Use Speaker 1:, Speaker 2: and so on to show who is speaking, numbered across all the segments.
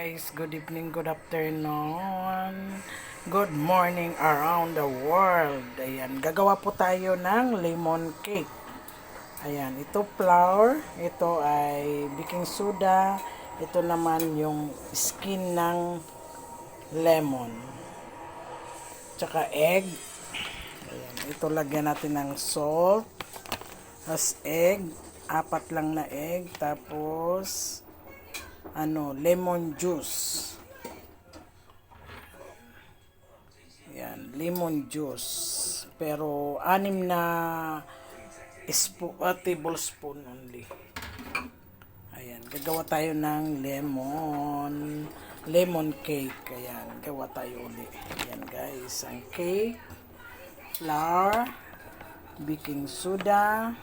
Speaker 1: guys, good evening, good afternoon, good morning around the world. Ayan, gagawa po tayo ng lemon cake. Ayan, ito flour, ito ay baking soda, ito naman yung skin ng lemon, tsaka egg. Ayan, ito lagyan natin ng salt, as egg, 4 lang na egg, tapos lemon juice. Yan, lemon juice. Pero 6 na tablespoon only. Ayan, gagawa tayo ng lemon cake. Ayan, gawa tayo ulit. Ayan guys, ang cake, flour, baking soda,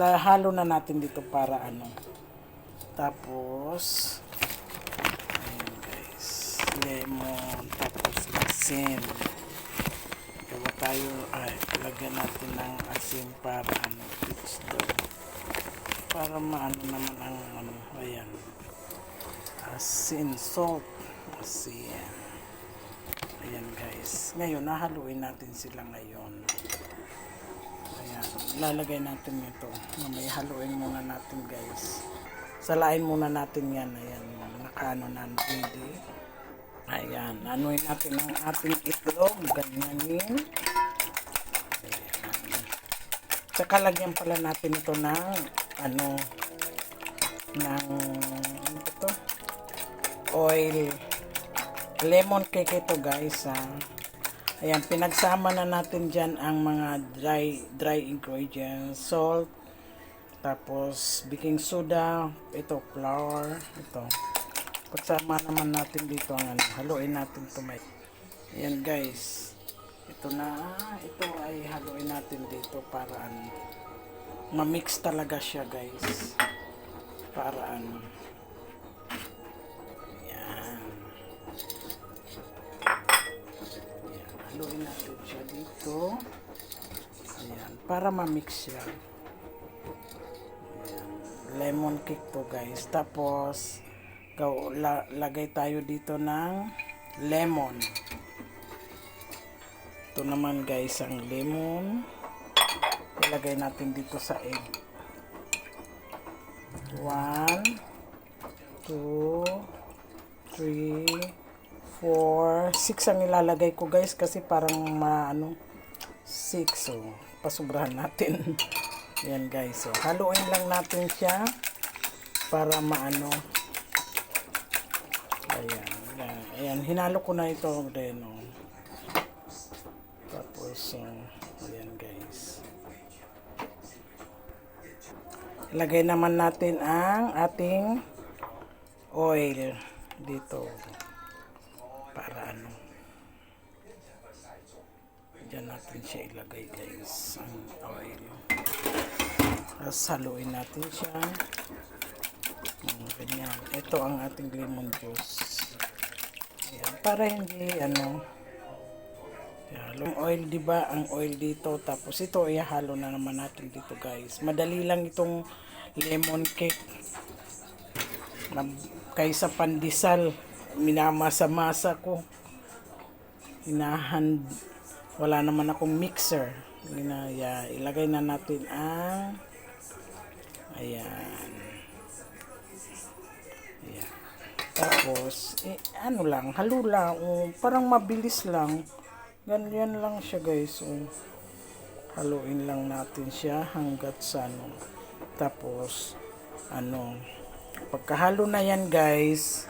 Speaker 1: halo na natin dito para tapos lemon, tapos asin. Gawa tayo, lagyan natin ng asin para para maano naman ang ayan, asin, salt, asin. Ayan guys, ngayon nahaluin natin sila ngayon. Ayan, lalagay natin ito, mamaya haluin muna natin guys, salain muna natin yan. Ayan, nakaano na ready. Ayan, anuin natin ang ating itlog, ganyanin. Ayan. Tsaka lagyan pala natin ito ng oil. Lemon cake ito guys. Ayan, pinagsama na natin dyan ang mga dry ingredients, salt, tapos baking soda, ito flour, ito. Pagsama naman natin dito ang haluin natin tomato. Ayan guys, ito ay haluin natin dito para ma-mix talaga siya guys, para ayan, haluin natin siya dito. Ayan, para ma-mix siya. Ayan, lemon cake to guys. Tapos lagay tayo dito ng lemon. Ito naman guys ang lemon. Ilagay natin dito sa egg. 1, 2, 3, 4, 6 ang ilalagay ko guys kasi parang 6. So pasubrahan natin. Yan guys. So haluin lang natin siya para Ayan, hinalo ko na ito din. Tapos, ayan guys. Ilagay naman natin ang ating oil dito. Para diyan natin siya ilagay guys, ang oil. Tapos haluin natin siya. Ganyan. Ito ang ating lemon juice. Ayan, para hindi yung oil, diba? Ang oil dito. Tapos ito ihalo na naman natin dito guys. Madali lang itong lemon cake. Kaysa pandesal, minamasa-masa ko. Wala naman akong mixer. Ilagay na natin ang ayan. Tapos, halo lang. Parang mabilis lang. Ganyan lang siya guys. Haluin lang natin siya hanggat sa Tapos, pagkahalo na yan guys,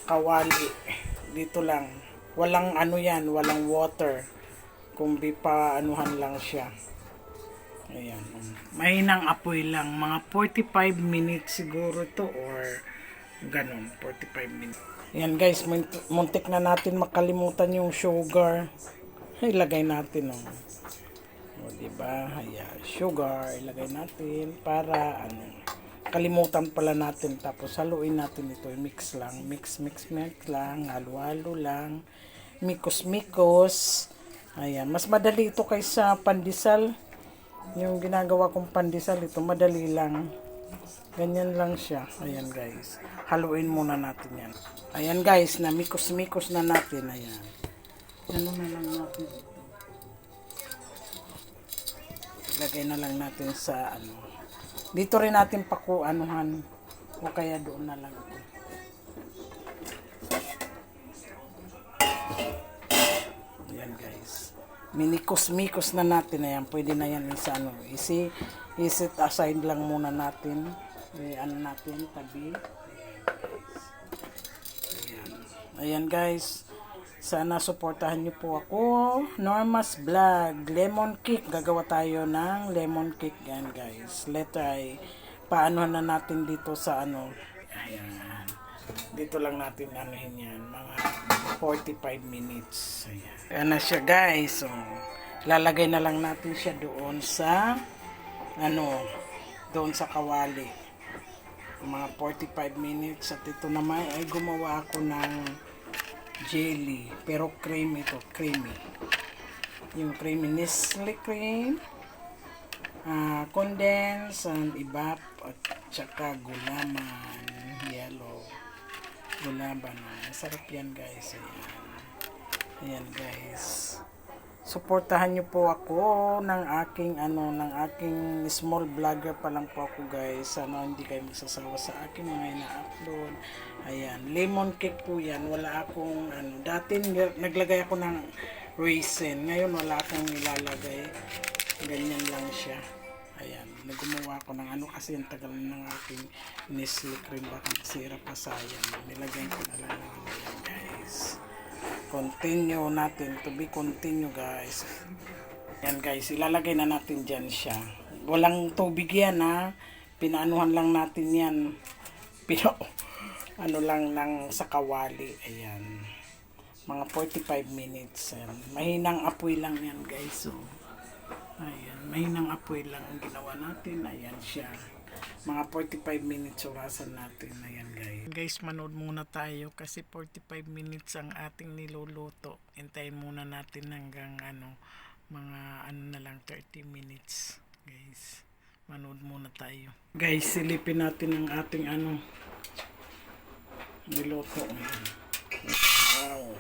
Speaker 1: kawali. Dito lang. Walang walang water. Kumbi pa lang siya. Ayan. Mahinang apoy lang. Mga 45 minutes siguro to or ganun, 45 minutes. Ayan guys, muntik na natin makalimutan yung sugar. Ilagay natin diba? Ayan, sugar ilagay natin para kalimutan pala natin. Tapos haluin natin ito, mix lang, mix lang, halo lang, mikos. Ayan, mas madali ito kaysa pandesal. Yung ginagawa kong pandesal, ito madali lang. Ganyan lang siya. Ayan guys. Haluin muna natin yan. Ayan guys, namikos-mikos na natin. Ayan. Ano na lang natin ito. Lagay na lang natin sa ano. Dito rin natin pakuanuhan. O kaya doon na lang ito. Ayan guys. Minikos-mikos na natin. Ayan. Pwede na yan sa ano. Isit aside lang muna natin. Ano natin, tabi. Ayan guys. Sana suportahan niyo po ako. Norma's Vlog. Lemon cake. Gagawa tayo ng lemon cake. Yan guys. Let's paano na natin dito sa ano. Ayan. Dito lang natin anuhin yan. Mga 45 minutes. Ayan. Ayan na siya guys. So, lalagay na lang natin siya doon sa ano. Doon sa kawali. Mga 45 minutes. At ito naman ay gumawa ako ng jelly. Pero cream ito. Creamy. Yung creamy Nestle cream. Condense and ibap. At saka gulaman. Yellow. Gulaman. Sarap yan guys. Ayan. Ayan guys. Suportahan niyo po ako ng aking small vlogger pa lang po ako guys. Sana hindi kayo magsasawa sa aking mga ina-upload. Ayan, lemon cake po yan. Wala akong dati naglagay ako ng raisin. Ngayon wala akong nilalagay. Ganyan lang siya. Ayan, naggumawa ako ng kasi ang tagal ng aking Nestle cream, baka sira pa sayang. Nilagay ko na lang yan guys. Continue natin. To be continue guys. Yan guys. Ilalagay na natin dyan siya. Walang tubig yan ha. Pinaanuhan lang natin yan. Ano lang ng sa kawali. Ayan. Mga 45 minutes. Ayan. Mahinang apoy lang yan guys. So, ayan. Mahinang apoy lang ang ginawa natin. Ayan siya. Mga 45 minutes orasan natin. Ayan guys. Guys, manood muna tayo kasi 45 minutes ang ating niluluto. Hintayin muna natin hanggang mga na lang 30 minutes. Guys, manood muna tayo. Guys, silipin natin ang ating niluto. Wow.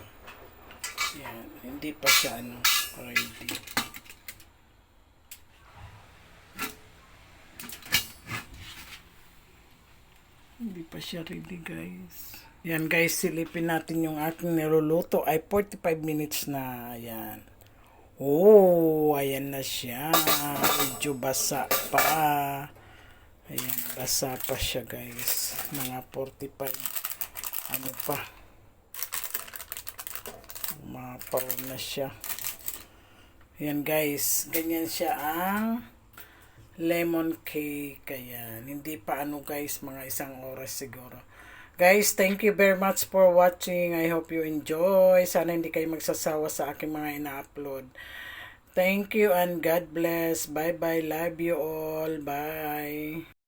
Speaker 1: Yan, hindi pa siya ready. Hindi pa siya ready guys. Yan guys, silipin natin yung aking niluluto ay 45 minutes na. Ayan. Oh, ayan na siya. Medyo basa pa. Ayan, basa pa siya guys. Mga 45 pa. Mapaw na siya. Ayan guys, ganyan siya ang lemon cake. Ayan. Hindi pa guys, mga 1 oras siguro. Guys, thank you very much for watching. I hope you enjoy. Sana hindi kayo magsasawa sa aking mga ina-upload. Thank you and God bless. Bye bye. Love you all. Bye.